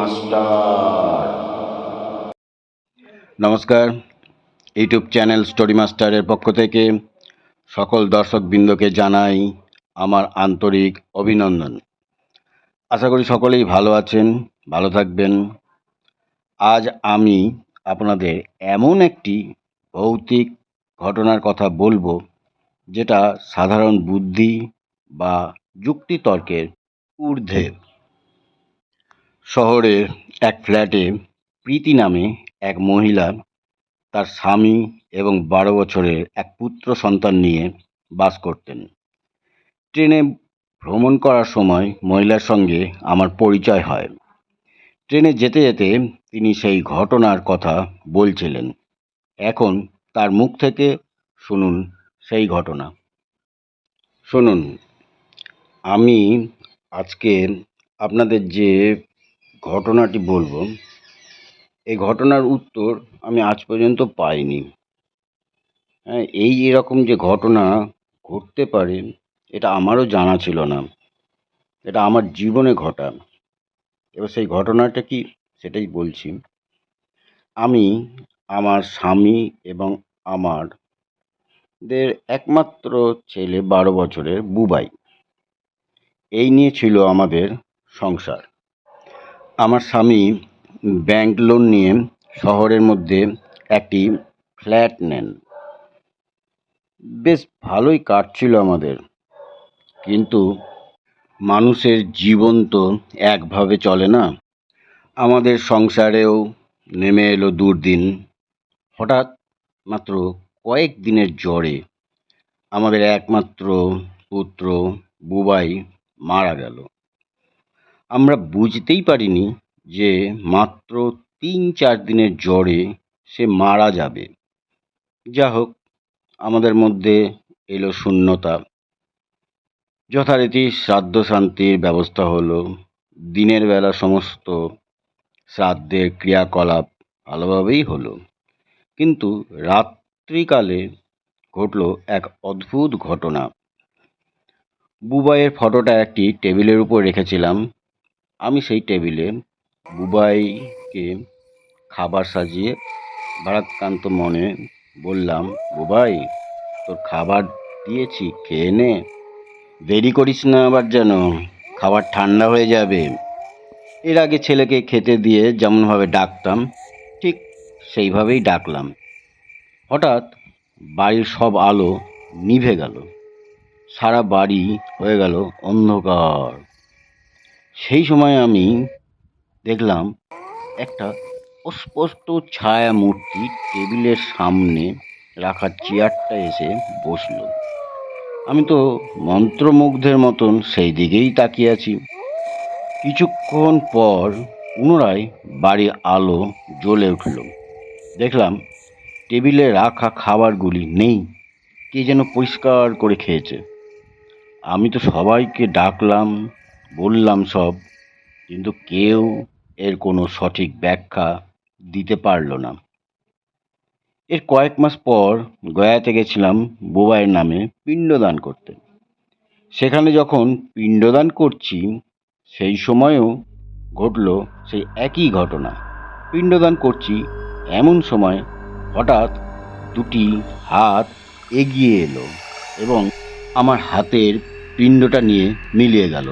Master. নমস্কার, YouTube channel story মাস্টারের পক্ষ থেকে সকল দর্শকবৃন্দকে জানাই আমার আন্তরিক অভিনন্দন। আশা করি সকলেই ভালো আছেন, ভালো থাকবেন। আজ আমি আপনাদের এমন একটি ভৌতিক ঘটনার কথা বলবো, যেটা সাধারণ বুদ্ধি বা যুক্তিতর্কের ঊর্ধ্বে। শহরের এক ফ্ল্যাটে প্রীতি নামে এক মহিলা তার স্বামী এবং 12 বছরের এক পুত্র সন্তান নিয়ে বাস করতেন। ট্রেনে ভ্রমণ করার সময় মহিলার সঙ্গে আমার পরিচয় হয়। ট্রেনে যেতে যেতে তিনি সেই ঘটনার কথা বলছিলেন। এখন তার মুখ থেকে শুনুন সেই ঘটনা। শুনুন, আমি আজকে আপনাদের যে ঘটনাটি বলবো, এই ঘটনার উত্তর আমি আজ পর্যন্ত পাইনি। হ্যাঁ, এরকম যে ঘটনা ঘটতে পারে এটা আমারও জানা ছিল না। এটা আমার জীবনে ঘটা। এবার সেই ঘটনাটা কি সেটাই বলছি। আমি, আমার স্বামী এবং আমাদের একমাত্র ছেলে 12 বছরের বুবাই, এই নিয়ে ছিল আমাদের সংসার। আমার স্বামী ব্যাংক লোন নিয়ে শহরের মধ্যে একটি ফ্ল্যাট নেন। বেশ ভালোই কাটছিল আমাদের, কিন্তু মানুষের জীবন তো একভাবে চলে না। আমাদের সংসারেও নেমে এলো দুর্দিন। হঠাৎ মাত্র কয়েক দিনের জ্বরে আমাদের একমাত্র পুত্র বুবাই মারা গেল। আমরা বুঝতেই পারিনি যে মাত্র 3-4 দিনের জ্বরে সে মারা যাবে। যা হোক, আমাদের মধ্যে এলো শূন্যতা। যথারীতি শ্রাদ্ধ শান্তির ব্যবস্থা হলো। দিনের বেলা সমস্ত শ্রাদ্ধের ক্রিয়াকলাপ ভালোভাবেই হলো, কিন্তু রাত্রিকালে ঘটল এক অদ্ভুত ঘটনা। বুবাইয়ের ফটোটা একটি টেবিলের উপর রেখেছিলাম। আমি সেই টেবিলে বুবাইকে খাবার সাজিয়ে ভারাক্রান্ত মনে বললাম, বুবাই, তোর খাবার দিয়েছি, খেয়ে নে, দেরি করিস না আবার, যেন খাবার ঠান্ডা হয়ে যাবে। এর আগে ছেলেকে খেতে দিয়ে যেমনভাবে ডাকতাম, ঠিক সেইভাবেই ডাকলাম। হঠাৎ বাড়ির সব আলো নিভে গেল। সারা বাড়ি হয়ে গেল অন্ধকার। সেই সময় আমি দেখলাম একটা অস্পষ্ট ছায়া মূর্তি টেবিলের সামনে রাখা চেয়ারটা এসে বসলো। আমি তো মন্ত্রমুগ্ধের মতন সেই দিকেই তাকিয়ে আছি। কিছুক্ষণ পর পুনরায় বাড়ির আলো জ্বলে উঠল। দেখলাম টেবিলে রাখা খাবারগুলি নেই, কে যেন পরিষ্কার করে খেয়েছে। আমি তো সবাইকে ডাকলাম, বললাম সব, কিন্তু কেউ এর কোনো সঠিক ব্যাখ্যা দিতে পারল না। এর কয়েক মাস পর গয়াতে গেছিলাম বুবাইয়ের নামে পিণ্ডদান করতে। সেখানে যখন পিণ্ডদান করছি, সেই সময়ও ঘটল সেই একই ঘটনা। পিণ্ডদান করছি এমন সময় হঠাৎ দুটি হাত এগিয়ে এলো এবং আমার হাতের পিণ্ডটা নিয়ে মিলিয়ে গেল।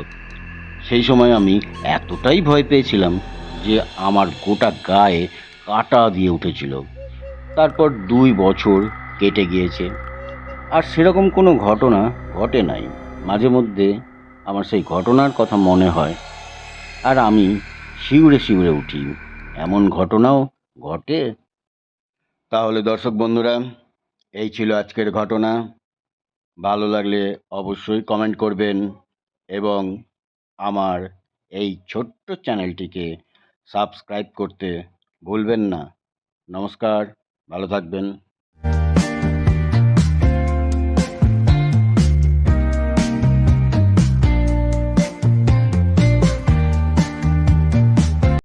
সেই সময় আমি এতটাই ভয় পেয়েছিলাম যে আমার গোটা গায়ে কাঁটা দিয়ে উঠেছিল। তারপর 2 বছর কেটে গিয়েছে, আর সেরকম কোনো ঘটনা ঘটে নাই। মাঝে মধ্যে আমার সেই ঘটনার কথা মনে হয়, আর আমি শিউরে শিউরে উঠি। এমন ঘটনাও ঘটে। তাহলে দর্শক বন্ধুরা, এই ছিল আজকের ঘটনা। ভালো লাগলে অবশ্যই কমেন্ট করবেন এবং আমার এই ছোট্ট চ্যানেলটিকে সাবস্ক্রাইব করতে ভুলবেন না। নমস্কার, ভালো থাকবেন।